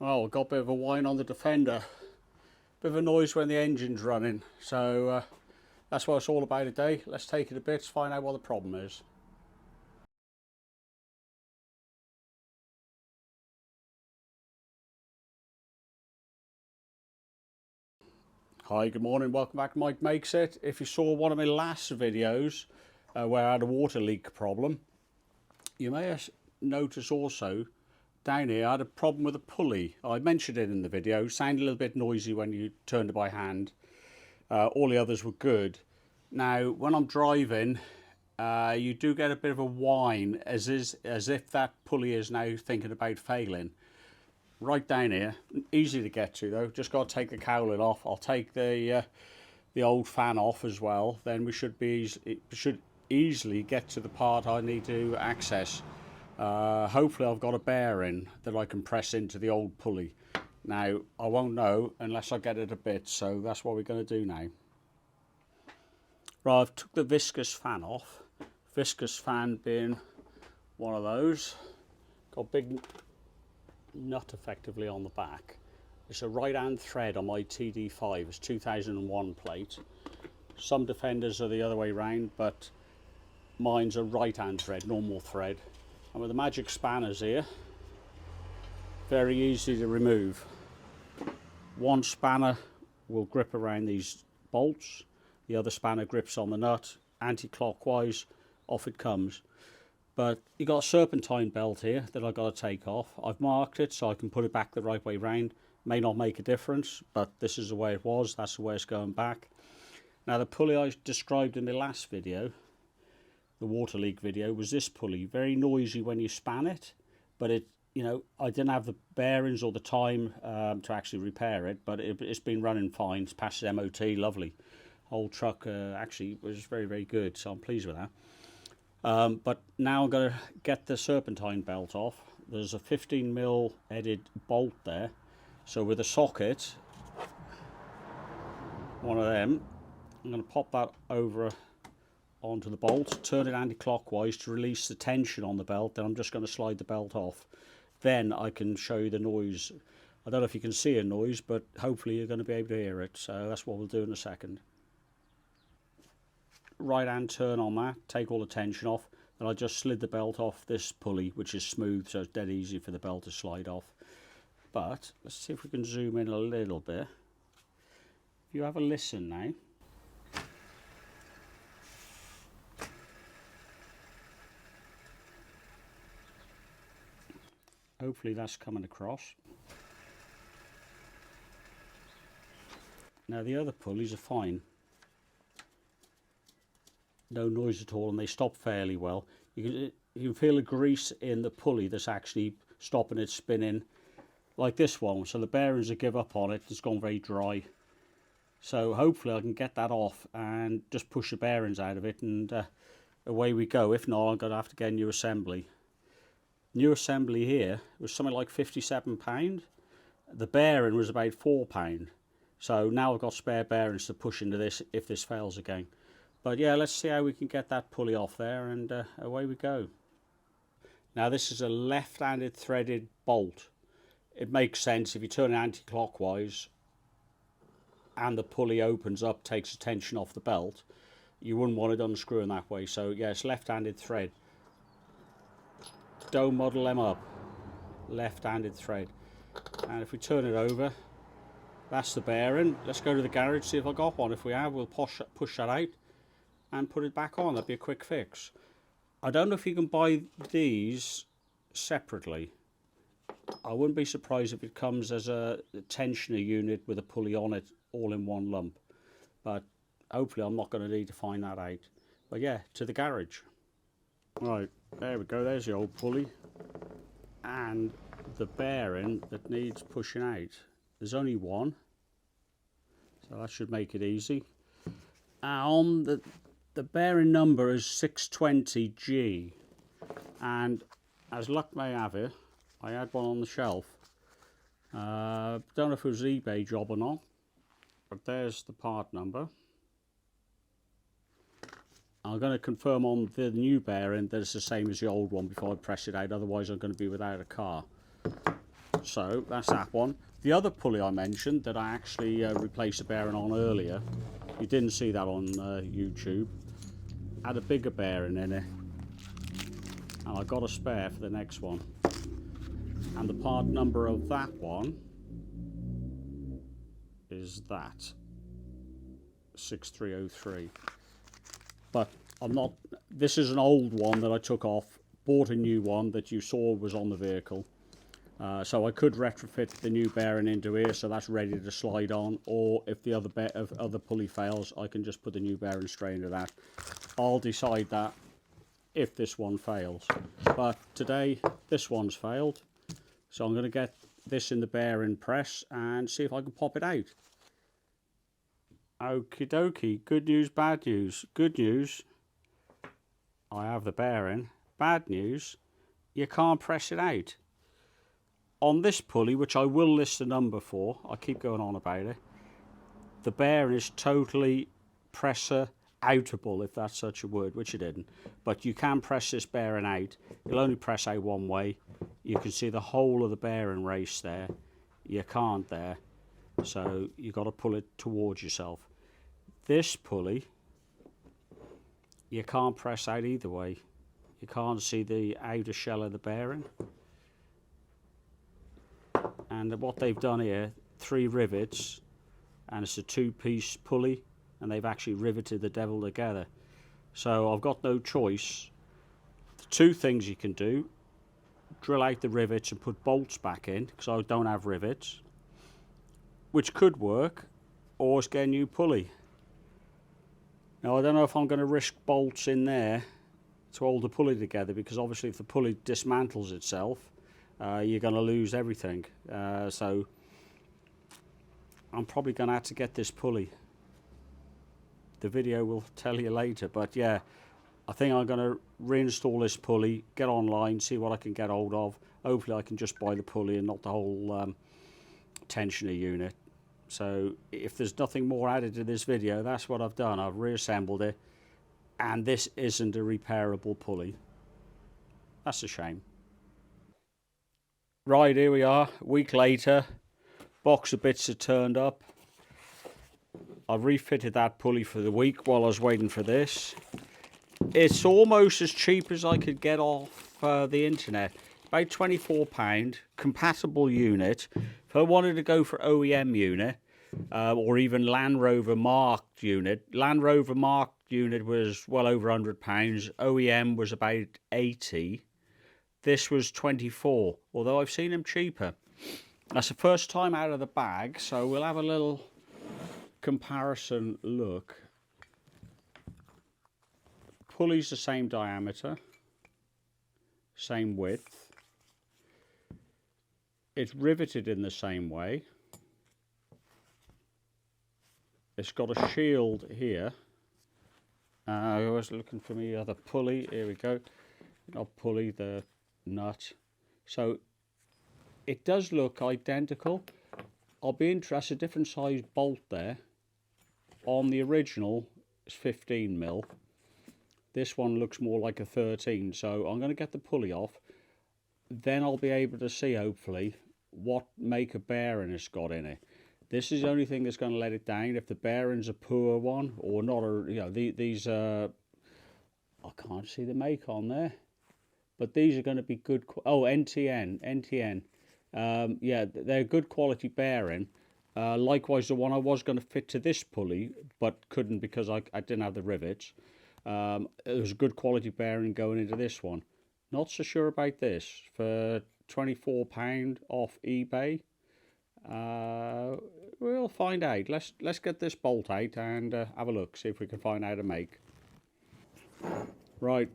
Well, got a bit of a whine on the Defender. Bit of a noise when the engine's running. So that's what it's all about today. Let's take it to bits, find out what the problem is. Hi, good morning, welcome back to Mike Makes It. If you saw one of my last videos where I had a water leak problem, you may have noticed also down here I had a problem with a pulley. I mentioned it in the video. It sounded a little bit noisy when you turned it by hand. All the others were good. Now when I'm driving you do get a bit of a whine as if that pulley is now thinking about failing. Right down here, easy to get to though, just got to take the cowling off. I'll take the old fan off as well, then we should easily get to the part I need to access. Hopefully I've got a bearing that I can press into the old pulley. Now I won't know unless I get it a bit, so that's what we're going to do now. Right, I've took the viscous fan off. Viscous fan being one of those. Got a big nut effectively on the back. It's a right hand thread on my TD5. It's 2001 plate. Some Defenders are the other way round, but mine's a right hand thread, normal thread. And with the magic spanners here, very easy to remove. One spanner will grip around these bolts, the other spanner grips on the nut, anti-clockwise, off it comes. But you got a serpentine belt here that I've got to take off. I've marked it so I can put it back the right way round. May not make a difference, but this is the way it was, that's the way it's going back. Now the pulley I described in the last video, the water leak video, was this pulley. Very noisy when you span it, but it, you know, I didn't have the bearings or the time to actually repair it, but it's been running fine. It's passed its MOT, lovely. Whole truck actually was very, very good, so I'm pleased with that. But now I'm going to get the serpentine belt off. There's a 15mm headed bolt there, so with a socket, one of them, I'm going to pop that over onto the bolt, turn it anti-clockwise to release the tension on the belt. Then I'm just going to slide the belt off. Then I can show you the noise. I don't know if you can see a noise, but hopefully you're going to be able to hear it. So that's what we'll do in a second. Right hand turn on that, take all the tension off. Then I just slid the belt off this pulley, which is smooth, so it's dead easy for the belt to slide off. But let's see if we can zoom in a little bit. If you have a listen now. Hopefully that's coming across. Now the other pulleys are fine. No noise at all, and they stop fairly well. You can feel the grease in the pulley that's actually stopping it spinning, like this one. So the bearings that give up on it, it's gone very dry. So hopefully I can get that off and just push the bearings out of it, and away we go. If not, I'm going to have to get a new assembly. New assembly here was something like £57. The bearing was about £4. So now I've got spare bearings to push into this if this fails again. But yeah, let's see how we can get that pulley off there, and away we go. Now this is a left-handed threaded bolt. It makes sense if you turn it anti-clockwise and the pulley opens up, takes the tension off the belt. You wouldn't want it unscrewing that way. So yeah, it's left-handed thread. Don't muddle them up. Left-handed thread. And if we turn it over, that's the bearing. Let's go to the garage, see if I got one. If we have, we'll push that out and put it back on. That'd be a quick fix. I don't know if you can buy these separately. I wouldn't be surprised if it comes as a tensioner unit with a pulley on it all in one lump, but hopefully I'm not going to need to find that out. But yeah, to the garage. Right, there we go, there's the old pulley and the bearing that needs pushing out. There's only one, so that should make it easy. On the bearing number is 620G, and as luck may have it, I had one on the shelf. Don't know if it was an eBay job or not, but there's the part number. I'm going to confirm on the new bearing that it's the same as the old one before I press it out, otherwise I'm going to be without a car. So that's that one. The other pulley I mentioned that I actually replaced a bearing on earlier, you didn't see that on YouTube, had a bigger bearing in it, and I got a spare for the next one. And the part number of that one is that 6303. But I'm not, this is an old one that I took off, bought a new one that you saw was on the vehicle. So I could retrofit the new bearing into here, so that's ready to slide on, or if the other pulley fails, I can just put the new bearing straight into that. I'll decide that if this one fails. But today, this one's failed, so I'm going to get this in the bearing press and see if I can pop it out. Okie dokie, good news, bad news. Good news, I have the bearing. Bad news, you can't press it out. On this pulley, which I will list the number for, I keep going on about it, the bearing is totally presser outable, if that's such a word, which it isn't. But you can press this bearing out. It'll only press out one way. You can see the whole of the bearing race there. You can't there. So you've got to pull it towards yourself. This pulley, you can't press out either way. You can't see the outer shell of the bearing. And what they've done here, 3 rivets, and it's a 2-piece pulley, and they've actually riveted the devil together. So I've got no choice. The 2 things you can do, drill out the rivets and put bolts back in, because I don't have rivets, which could work, or get a new pulley. Now I don't know if I'm going to risk bolts in there to hold the pulley together, because obviously if the pulley dismantles itself, you're going to lose everything. So I'm probably going to have to get this pulley. The video will tell you later, but yeah, I think I'm going to reinstall this pulley, get online, see what I can get hold of. Hopefully I can just buy the pulley and not the whole tensioner unit. So if there's nothing more added to this video, that's what I've done. I've reassembled it, and this isn't a repairable pulley. That's a shame. Right, here we are, a week later. Box of bits are turned up. I've refitted that pulley for the week while I was waiting for this. It's almost as cheap as I could get off the internet. About £24, compatible unit. If I wanted to go for OEM unit, or even Land Rover marked unit, Land Rover marked unit was well over £100. OEM was about 80. This was 24, although I've seen them cheaper. That's the first time out of the bag, so we'll have a little comparison look. Pulley's the same diameter, same width. It's riveted in the same way. It's got a shield here. I was looking for the other pulley. Here we go. Not pulley, the nut. So it does look identical. I'll be interested, different size bolt there. On the original it's 15mm. This one looks more like a 13, so I'm going to get the pulley off. Then I'll be able to see, hopefully, what make of bearing it's got in it. This is the only thing that's going to let it down. If the bearing's a poor one, or not, these I can't see the make on there. But these are going to be good. Oh, NTN. Yeah, they're good quality bearing. Likewise, the one I was going to fit to this pulley, but couldn't because I didn't have the rivets. It was a good quality bearing going into this one. Not so sure about this. For £24 off eBay, we'll find out. Let's get this bolt out and have a look, see if we can find out a make. Right.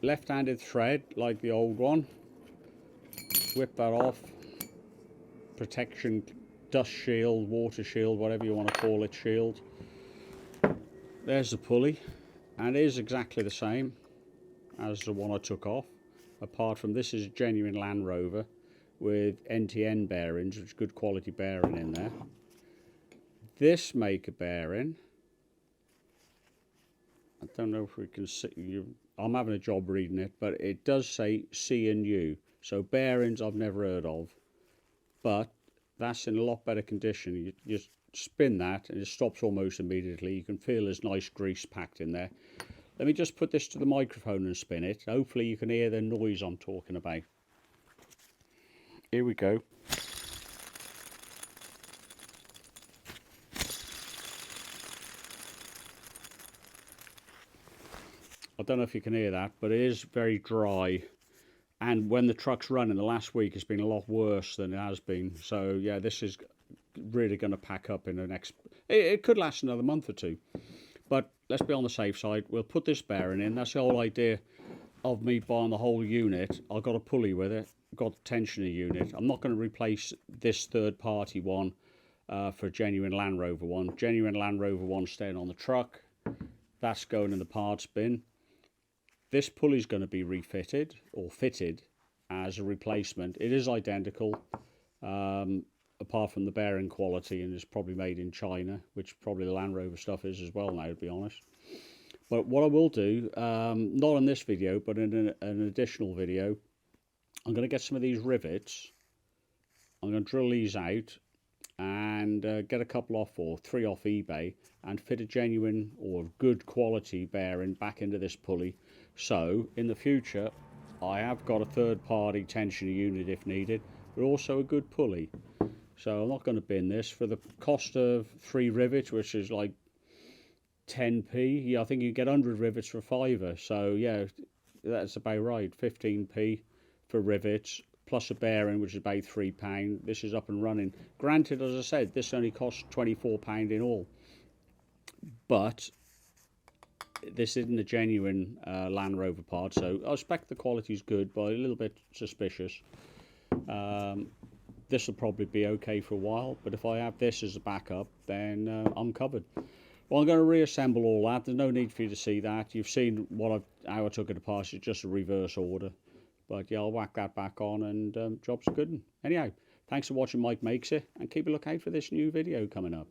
Left-handed thread like the old one. Whip that off. Protection, dust shield, water shield, whatever you want to call it, shield. There's the pulley, and it is exactly the same as the one I took off, apart from this is a genuine Land Rover with NTN bearings, which is good quality bearing in there. This make a bearing, I don't know if we can see, I'm having a job reading it, but it does say C&U. So bearings I've never heard of. but that's in a lot better condition. You just spin that and it stops almost immediately. You can feel there's nice grease packed in there. Let me just put this to the microphone and spin it. Hopefully you can hear the noise I'm talking about. Here we go. I don't know if you can hear that, but it is very dry. And when the truck's running, the last week has been a lot worse than it has been. So yeah, this is really going to pack up in the next... It could last another month or two. But let's be on the safe side. We'll put this bearing in. That's the whole idea of me buying the whole unit. I've got a pulley with it. I've got the tensioner unit. I'm not going to replace this third-party one for a genuine Land Rover one. Genuine Land Rover one staying on the truck. That's going in the parts bin. This pulley is going to be refitted or fitted as a replacement. It is identical, apart from the bearing quality, and it's probably made in China, which probably the Land Rover stuff is as well now, to be honest. But what I will do, not in this video, but in an additional video, I'm going to get some of these rivets. I'm going to drill these out and get a couple off, or 3 off eBay, and fit a genuine or good quality bearing back into this pulley. So in the future I have got a third-party tensioner unit if needed, but also a good pulley. So I'm not going to bin this for the cost of 3 rivets, which is like 10p. Yeah, I think you get 100 rivets for £5. So yeah, that's about right. 15p for rivets plus a bearing, which is about £3. This is up and running. Granted, as I said, this only costs £24 in all, but this isn't a genuine Land Rover part, so I expect the quality is good, but a little bit suspicious. This will probably be okay for a while, but if I have this as a backup, then I'm covered. Well, I'm going to reassemble all that. There's no need for you to see that. You've seen how I took it apart. It's just a reverse order. But yeah, I'll whack that back on, and job's good. Anyhow, thanks for watching Mike Makes It, and keep a lookout for this new video coming up.